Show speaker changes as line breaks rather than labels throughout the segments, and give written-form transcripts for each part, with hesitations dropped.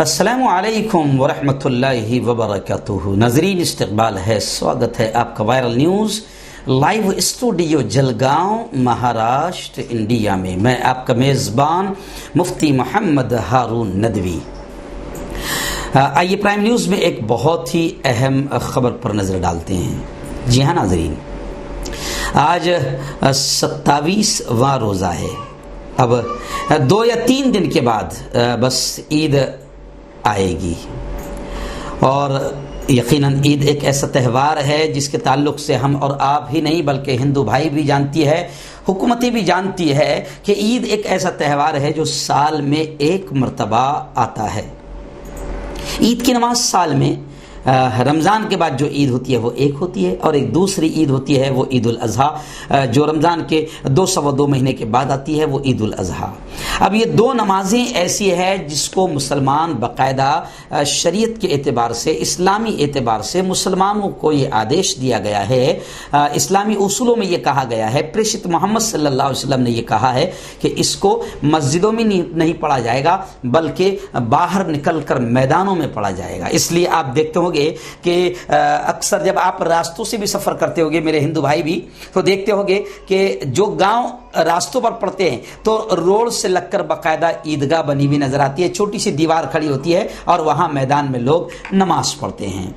السلام علیکم ورحمۃ اللہ وبرکاتہ۔ ناظرین، استقبال ہے، سواگت ہے آپ کا viral news live studio Jalgaon, Maharashtra, India میں۔ میں آپ کا میزبان مفتی محمد ہارون ندوی۔ آئیے پرائم نیوز میں ایک بہت ہی اہم خبر پر نظر ڈالتے ہیں۔ جی ہاں ناظرین، آج 27واں روزہ ہے۔ اب 2 یا 3 دن کے بعد بس عید آئے گی، اور یقیناً عید ایک ایسا تہوار ہے جس کے تعلق سے ہم اور آپ ہی نہیں بلکہ ہندو بھائی بھی جانتی ہے، حکومتیں بھی جانتی ہے کہ عید ایک ایسا تہوار ہے جو سال میں ایک مرتبہ آتا ہے۔ عید کی نماز سال میں رمضان کے بعد جو عید ہوتی ہے وہ ایک ہوتی ہے، اور ایک دوسری عید ہوتی ہے وہ عید الاضحیٰ، جو رمضان کے 2 مہینے کے بعد آتی ہے، وہ عید الاضحیٰ۔ اب یہ 2 نمازیں ایسی ہے جس کو مسلمان باقاعدہ شریعت کے اعتبار سے، اسلامی اعتبار سے مسلمانوں کو یہ آدیش دیا گیا ہے، اسلامی اصولوں میں یہ کہا گیا ہے، پریشت محمد صلی اللہ علیہ وسلم نے یہ کہا ہے کہ اس کو مسجدوں میں نہیں پڑھا جائے گا بلکہ باہر نکل کر میدانوں میں پڑھا جائے گا۔ اس لیے آپ دیکھتے ہوں گے کہ اکثر جب آپ راستوں سے بھی سفر کرتے ہوگے، میرے ہندو بھائی بھی تو دیکھتے ہوگے کہ جو گاؤں راستوں پر پڑتے ہیں تو روڈ سے لگ کر باقاعدہ عیدگاہ بنی ہوئی نظر آتی ہے، چھوٹی سی دیوار کھڑی ہوتی ہے اور وہاں میدان میں لوگ نماز پڑھتے ہیں۔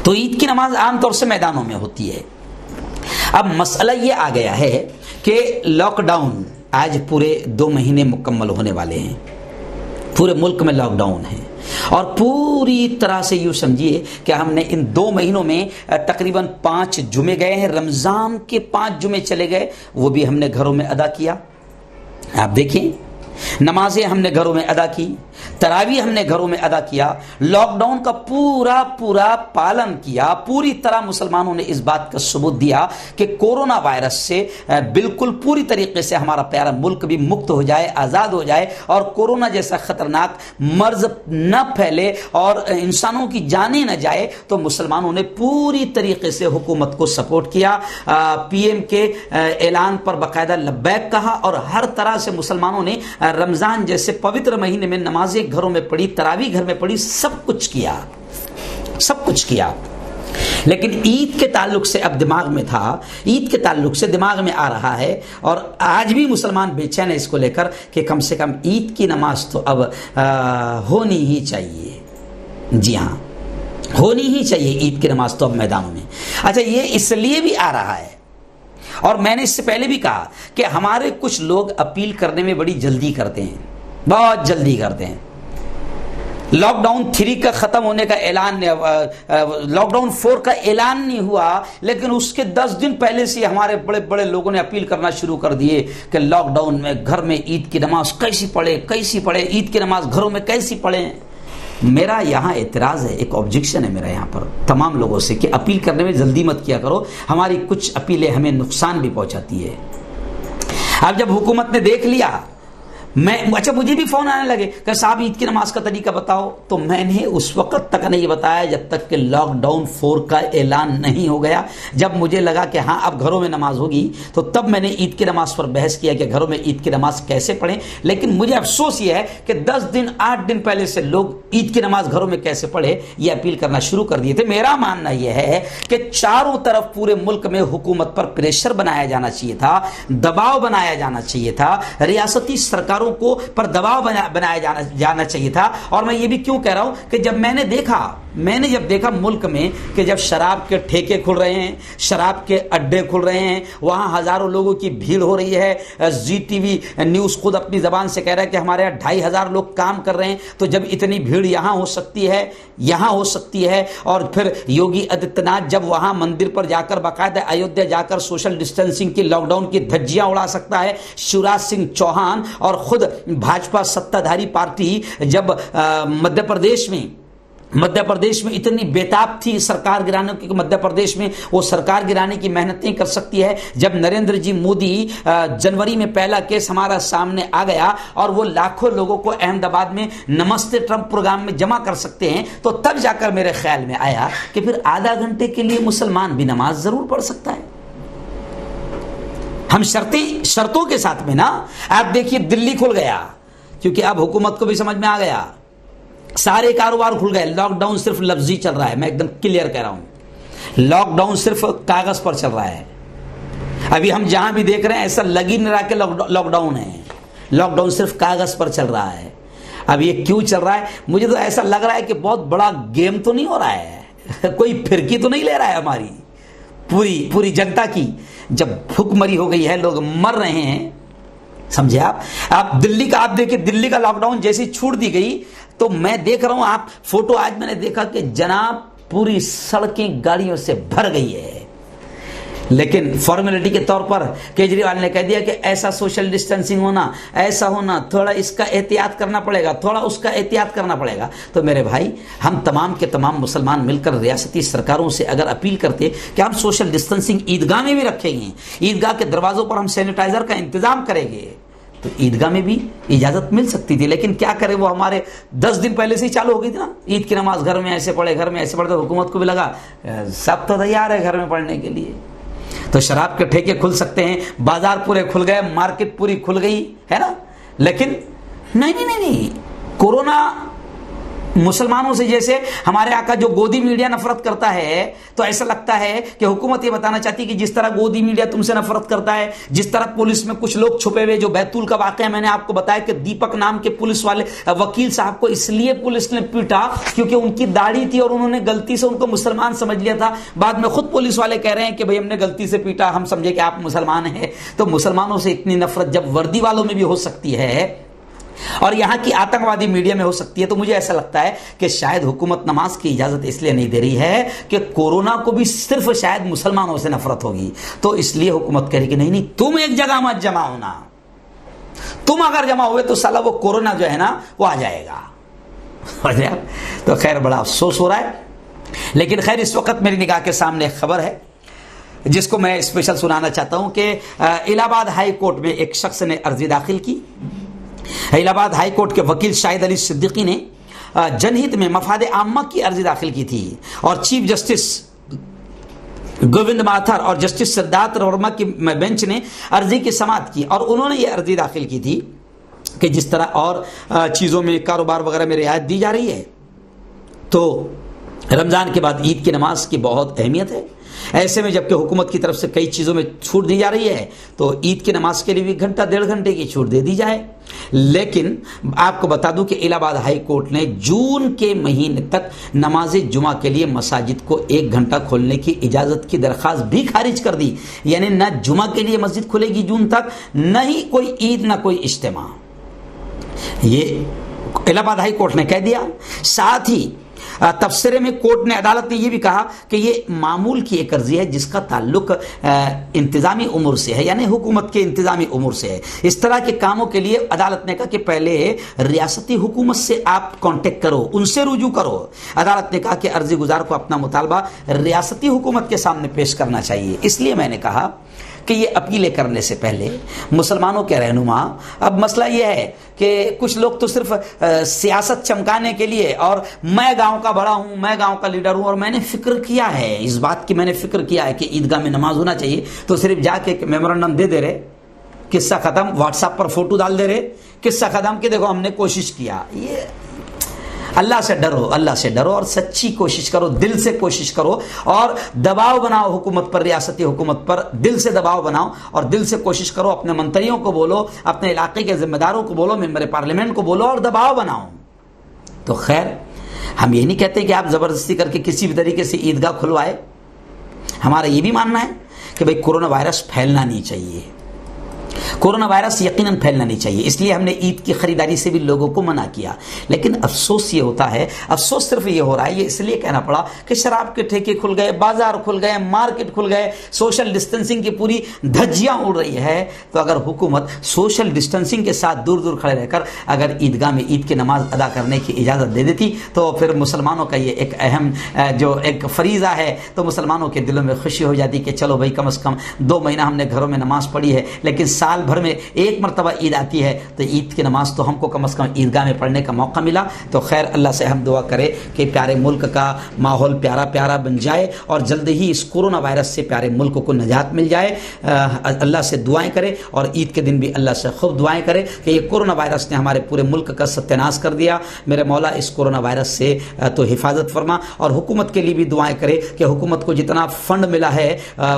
تو عید کی نماز عام طور سے میدانوں میں ہوتی ہے۔ اب مسئلہ یہ آ گیا ہے کہ لاک ڈاؤن آج پورے 2 مہینے مکمل ہونے والے ہیں، پورے ملک میں لاک ڈاؤن ہے، اور پوری طرح سے یوں سمجھیے کہ ہم نے ان 2 مہینوں میں تقریباً 5 جمعے گئے ہیں، رمضان کے 5 جمعے چلے گئے، وہ بھی ہم نے گھروں میں ادا کیا۔ آپ دیکھیں، نمازیں ہم نے گھروں میں ادا کی، تراویح ہم نے گھروں میں ادا کیا، لاک ڈاؤن کا پورا پالن کیا۔ پوری طرح مسلمانوں نے اس بات کا ثبوت دیا کہ کورونا وائرس سے بالکل پوری طریقے سے ہمارا پیارا ملک بھی مکت ہو جائے، آزاد ہو جائے، اور کورونا جیسا خطرناک مرض نہ پھیلے اور انسانوں کی جانیں نہ جائے۔ تو مسلمانوں نے پوری طریقے سے حکومت کو سپورٹ کیا، پی ایم کے اعلان پر باقاعدہ لبیک کہا، اور ہر طرح سے مسلمانوں نے رمضان جیسے پوتر مہینے میں نمازیں گھروں میں پڑھی، تراویح گھر میں پڑھی، سب کچھ کیا۔ لیکن عید کے تعلق سے اب دماغ میں تھا، عید کے تعلق سے دماغ میں آ رہا ہے، اور آج بھی مسلمان بے چین ہے اس کو لے کر کہ کم سے کم عید کی نماز تو اب ہونی ہی چاہیے۔ جی ہاں، ہونی ہی چاہیے عید کی نماز تو اب میدانوں میں۔ اچھا، یہ اس لیے بھی آ رہا ہے، اور میں نے اس سے پہلے بھی کہا کہ ہمارے کچھ لوگ اپیل کرنے میں بڑی جلدی کرتے ہیں، بہت جلدی کرتے ہیں۔ لاک ڈاؤن 3 کا ختم ہونے کا اعلان، لاک ڈاؤن 4 کا اعلان نہیں ہوا، لیکن اس کے 10 دن پہلے سے ہمارے بڑے بڑے لوگوں نے اپیل کرنا شروع کر دیے کہ لاک ڈاؤن میں گھر میں عید کی نماز کیسی پڑھے، عید کی نماز گھروں میں کیسی پڑھیں۔ میرا یہاں اعتراض ہے، ایک آبجیکشن ہے میرا یہاں پر تمام لوگوں سے کہ اپیل کرنے میں جلدی مت کیا کرو، ہماری کچھ اپیلیں ہمیں نقصان بھی پہنچاتی ہے۔ اب جب حکومت نے دیکھ لیا، اچھا مجھے بھی فون آنے لگے کہ صاحب عید کی نماز کا طریقہ بتاؤ، تو میں نے اس وقت تک نہیں بتایا جب تک کہ لاک ڈاؤن 4 کا اعلان نہیں ہو گیا۔ جب مجھے لگا کہ ہاں اب گھروں میں نماز ہوگی تو تب میں نے عید کی نماز پر بحث کیا کہ گھروں میں عید کی نماز کیسے پڑھیں۔ لیکن مجھے افسوس یہ ہے کہ 10 دن 8 دن پہلے سے لوگ عید کی نماز گھروں میں کیسے پڑھے یہ اپیل کرنا شروع کر دیے تھے۔ میرا ماننا یہ ہے کہ چاروں طرف پورے ملک میں حکومت پر پریشر بنایا جانا چاہیے تھا، دباؤ بنایا جانا چاہیے تھا، ریاستی سرکاروں کو پر دباؤ بنایا جانا چاہیے تھا۔ اور میں یہ بھی کیوں کہہ رہا ہوں کہ جب میں نے جب دیکھا ملک میں کہ جب شراب کے ٹھیکے کھل رہے ہیں، شراب کے اڈے کھل رہے ہیں، وہاں ہزاروں لوگوں کی بھیڑ ہو رہی ہے، زی ٹی وی نیوز خود اپنی زبان سے کہہ رہا ہے کہ ہمارے یہاں 2500 لوگ کام کر رہے ہیں، تو جب اتنی بھیڑ یہاں ہو سکتی ہے، اور پھر یوگی آدتیہ ناتھ جب وہاں مندر پر جا کر باقاعدہ ایودھیا جا کر سوشل ڈسٹینسنگ کی، لاک ڈاؤن کی دھجیاں اڑا سکتا ہے، شیوراج سنگھ چوہان اور خود بھاجپا ستادھاری پارٹی جب مدھیہ پردیش میں اتنی بیتاب تھی سرکار گرانے کی، مدھیہ پردیش میں وہ سرکار گرانے کی محنتیں کر سکتی ہے، جب نریندر جی مودی جنوری میں پہلا کیس ہمارا سامنے آ گیا اور وہ لاکھوں لوگوں کو احمد آباد میں نمستے ٹرمپ پروگرام میں جمع کر سکتے ہیں، تو تب جا کر میرے خیال میں آیا کہ پھر آدھا گھنٹے کے لیے مسلمان بھی نماز ضرور پڑھ سکتا ہے۔ ہم شرطوں کے ساتھ میں نا، آپ دیکھیے دلی کھل گیا کیونکہ اب حکومت کو بھی سمجھ میں آ گیا سارے کاروبار کھل گئے. لاک ڈاؤن صرف لفظی چل رہا ہے, میں ایک دم کلیئر کہہ رہا ہوں, لاک ڈاؤن صرف کاغذ پر چل رہا ہے. ابھی ہم جہاں بھی دیکھ رہے ہیں ایسا لگ ہی نہیں رہا کہ لاک ڈاؤن ہے. لاک ڈاؤن صرف کاغذ پر چل رہا ہے. اب یہ کیوں چل رہا ہے؟ مجھے تو ایسا لگ رہا ہے کہ بہت بڑا گیم تو نہیں ہو رہا ہے, کوئی پھرکی تو نہیں لے رہا ہے ہماری پوری جنتا کی. جب بھوکمری ہو گئی ہے, لوگ مر رہے ہیں, سمجھے آپ دلی کا, آپ دیکھیں دلی کا لاک ڈاؤن جیسی چھوٹ دی گئی تو میں دیکھ رہا ہوں, آپ فوٹو آج میں نے دیکھا کہ جناب پوری سڑکیں گاڑیوں سے بھر گئی ہے. لیکن فارمیلٹی کے طور پر کیجریوال نے کہہ دیا کہ ایسا سوشل ڈسٹینسنگ ہونا, ایسا ہونا, تھوڑا اس کا احتیاط کرنا پڑے گا, تھوڑا اس کا احتیاط کرنا پڑے گا. تو میرے بھائی, ہم تمام کے تمام مسلمان مل کر ریاستی سرکاروں سے اگر اپیل کرتے کہ ہم سوشل ڈسٹینسنگ عیدگاہ میں بھی رکھیں گے, عیدگاہ کے دروازوں پر ہم سینیٹائزر کا انتظام کریں گے, تو عیدگاہ میں بھی اجازت مل سکتی تھی. لیکن کیا کرے, وہ ہمارے 10 دن پہلے سے ہی چالو ہو گئی تھی نا, عید کی نماز گھر میں ایسے پڑھے, گھر میں ایسے پڑھے. تو حکومت کو بھی لگا سب تو تیار ہے گھر میں پڑھنے کے لیے, تو شراب کے ٹھیکے کھل سکتے ہیں, بازار پورے کھل گئے, مارکیٹ پوری کھل گئی ہے نا. لیکن نہیں, کورونا مسلمانوں سے جیسے ہمارے آقا جو گودی میڈیا نفرت کرتا ہے, تو ایسا لگتا ہے کہ حکومت یہ بتانا چاہتی ہے کہ جس طرح گودی میڈیا تم سے نفرت کرتا ہے, جس طرح پولیس میں کچھ لوگ چھپے ہوئے, جو بیتول کا واقعہ میں نے آپ کو بتایا کہ دیپک نام کے پولیس والے وکیل صاحب کو اس لیے پولیس نے پیٹا کیونکہ ان کی داڑھی تھی اور انہوں نے غلطی سے ان کو مسلمان سمجھ لیا تھا. بعد میں خود پولیس والے کہہ رہے ہیں کہ بھئی ہم نے غلطی سے پیٹا, ہم سمجھے کہ آپ مسلمان ہیں. تو مسلمانوں سے اتنی نفرت جب وردی والوں میں بھی ہو سکتی ہے اور یہاں کی آتنکوادی میڈیا میں ہو سکتی ہے, تو مجھے ایسا لگتا ہے کہ شاید حکومت نماز کی اجازت اس لیے نہیں دے رہی ہے کہ کورونا کو بھی صرف شاید مسلمانوں سے نفرت ہوگی. تو اس لیے حکومت کہہ رہی کہ نہیں, تم ایک جگہ مت جمع ہونا, تم اگر جمع ہوئے تو سالا وہ کورونا جو ہے نا وہ آ جائے گا. تو خیر بڑا افسوس ہو رہا ہے. لیکن خیر اس وقت میری نگاہ کے سامنے ایک خبر ہے جس کو میں اسپیشل سنانا چاہتا ہوں کہ الہ آباد ہائی کورٹ میں ایک شخص نے عرضی داخل کی. الہ آباد ہائی کورٹ کے وکیل شاہد علی صدیقی نے جن ہت میں مفاد عامہ کی عرضی داخل کی تھی اور چیف جسٹس گووند ماتھر اور جسٹس سدھارتھ ورما کی بینچ نے عرضی کی سماعت کی اور انہوں نے یہ عرضی داخل کی تھی کہ جس طرح اور چیزوں میں کاروبار وغیرہ میں رعایت دی جا رہی ہے تو رمضان کے بعد عید کی نماز کی بہت اہمیت ہے. ایسے میں جبکہ حکومت کی طرف سے کئی چیزوں میں چھوٹ دی جا رہی ہے تو عید کی نماز کے لیے بھی گھنٹہ 1.5 گھنٹے کی چھوٹ دے دی جائے. لیکن آپ کو بتا دوں کہ الہ آباد ہائی کورٹ نے جون کے مہینے تک نماز جمعہ کے لیے مساجد کو 1 گھنٹہ کھولنے کی اجازت کی درخواست بھی خارج کر دی. یعنی نہ جمعہ کے لیے مسجد کھلے گی جون تک, نہ ہی کوئی عید نہ کوئی اجتماع. یہ الہ آباد ہائی کورٹ نے کہہ دیا. ساتھ ہی تبصرے میں کورٹ نے, عدالت نے یہ بھی کہا کہ یہ معمول کی ایک عرضی ہے جس کا تعلق انتظامی امور سے ہے, یعنی حکومت کے انتظامی امور سے ہے. اس طرح کے کاموں کے لیے عدالت نے کہا کہ پہلے ریاستی حکومت سے آپ کانٹیکٹ کرو, ان سے رجوع کرو. عدالت نے کہا کہ عرضی گزار کو اپنا مطالبہ ریاستی حکومت کے سامنے پیش کرنا چاہیے. اس لیے میں نے کہا کہ یہ اپیلیں کرنے سے پہلے مسلمانوں کے رہنما, اب مسئلہ یہ ہے کہ کچھ لوگ تو صرف سیاست چمکانے کے لیے, اور میں گاؤں کا بڑا ہوں, میں گاؤں کا لیڈر ہوں, اور میں نے فکر کیا ہے اس بات کی, میں نے فکر کیا ہے کہ عیدگاہ میں نماز ہونا چاہیے, تو صرف جا کے میمورنڈم دے دے رہے, قصہ ختم, واٹس ایپ پر فوٹو ڈال دے رہے, قصہ ختم کہ دیکھو ہم نے کوشش کیا. یہ اللہ سے ڈرو, اللہ سے ڈرو اور سچی کوشش کرو, دل سے کوشش کرو اور دباؤ بناؤ حکومت پر, ریاستی حکومت پر دل سے دباؤ بناؤ اور دل سے کوشش کرو. اپنے منتریوں کو بولو, اپنے علاقے کے ذمہ داروں کو بولو, ممبر پارلیمنٹ کو بولو اور دباؤ بناؤ. تو خیر ہم یہ نہیں کہتے کہ آپ زبردستی کر کے کسی بھی طریقے سے عیدگاہ کھلوائے. ہمارا یہ بھی ماننا ہے کہ بھئی کورونا وائرس پھیلنا نہیں چاہیے, کورونا وائرس یقیناً پھیلنا نہیں چاہیے. اس لیے ہم نے عید کی خریداری سے بھی لوگوں کو منع کیا. لیکن افسوس یہ ہوتا ہے, افسوس صرف یہ ہو رہا ہے, یہ اس لیے کہنا پڑا کہ شراب کے ٹھیکے کھل گئے, بازار کھل گئے, مارکیٹ کھل گئے, سوشل ڈسٹینسنگ کی پوری دھجیاں اڑ رہی ہے. تو اگر حکومت سوشل ڈسٹینسنگ کے ساتھ دور دور کھڑے رہ کر اگر عیدگاہ میں عید کی نماز ادا کرنے کی اجازت دے دیتی تو پھر مسلمانوں کا یہ ایک اہم جو ایک فریضہ ہے, تو مسلمانوں کے دلوں میں خوشی ہو جاتی کہ چلو بھائی کم از کم 2 مہینہ ہم نے گھروں میں نماز پڑھی ہے, لیکن سال سال بھر میں ایک مرتبہ عید آتی ہے تو عید کی نماز تو ہم کو کم از کم عیدگاہ میں پڑھنے کا موقع ملا. تو خیر اللہ سے ہم دعا کرے کہ پیارے ملک کا ماحول پیارا پیارا بن جائے اور جلد ہی اس کورونا وائرس سے پیارے ملک کو نجات مل جائے. اللہ سے دعائیں کرے اور عید کے دن بھی اللہ سے خوب دعائیں کرے کہ یہ کورونا وائرس نے ہمارے پورے ملک کا ستیہ کر دیا. میرے مولا اس کورونا وائرس سے تو حفاظت فرما. اور حکومت کے لیے بھی دعائیں کرے کہ حکومت کو جتنا فنڈ ملا ہے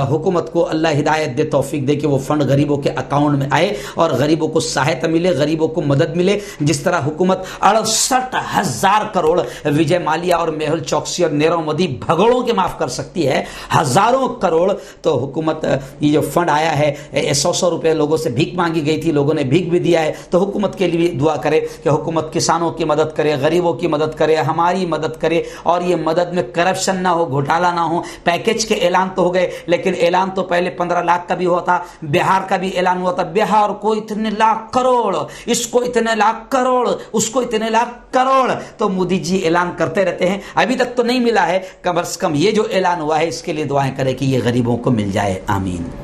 حکومت کو اللہ ہدایت دے, توفیق دے کہ وہ فنڈ غریبوں کے اکاؤنٹ میں آئے اور غریبوں کو سہایتا ملے, غریبوں کو مدد ملے. جس طرح حکومت 68,000 کروڑ وجے مالیا اور میہل چوکسی اور نیرو مودی بھگوڑوں کے معاف کر سکتی ہے, ہزاروں کروڑ, تو حکومت یہ جو فنڈ آیا ہے 100 روپے لوگوں سے بھیک مانگی گئی تھی, لوگوں نے بھیک بھی دیا ہے. تو حکومت کے لیے بھی دعا کرے کہ حکومت کسانوں کی مدد کرے, غریبوں کی مدد کرے, ہماری مدد کرے اور یہ مدد میں کرپشن نہ ہو, گھوٹالا نہ ہو. پیکیج کے اعلان تو ہو گئے لیکن اعلان تو پہلے 15 لاکھ کا بھی ہوا تھا. بہار کا بھی اعلان ہوا تھا, بہار کو اتنے لاکھ کروڑ, اس کو اتنے لاکھ کروڑ, اس کو اتنے لاکھ کروڑ. تو مودی جی اعلان کرتے رہتے ہیں, ابھی تک تو نہیں ملا ہے. کم از کم یہ جو اعلان ہوا ہے اس کے لیے دعائیں کرے کہ یہ غریبوں کو مل جائے. آمین.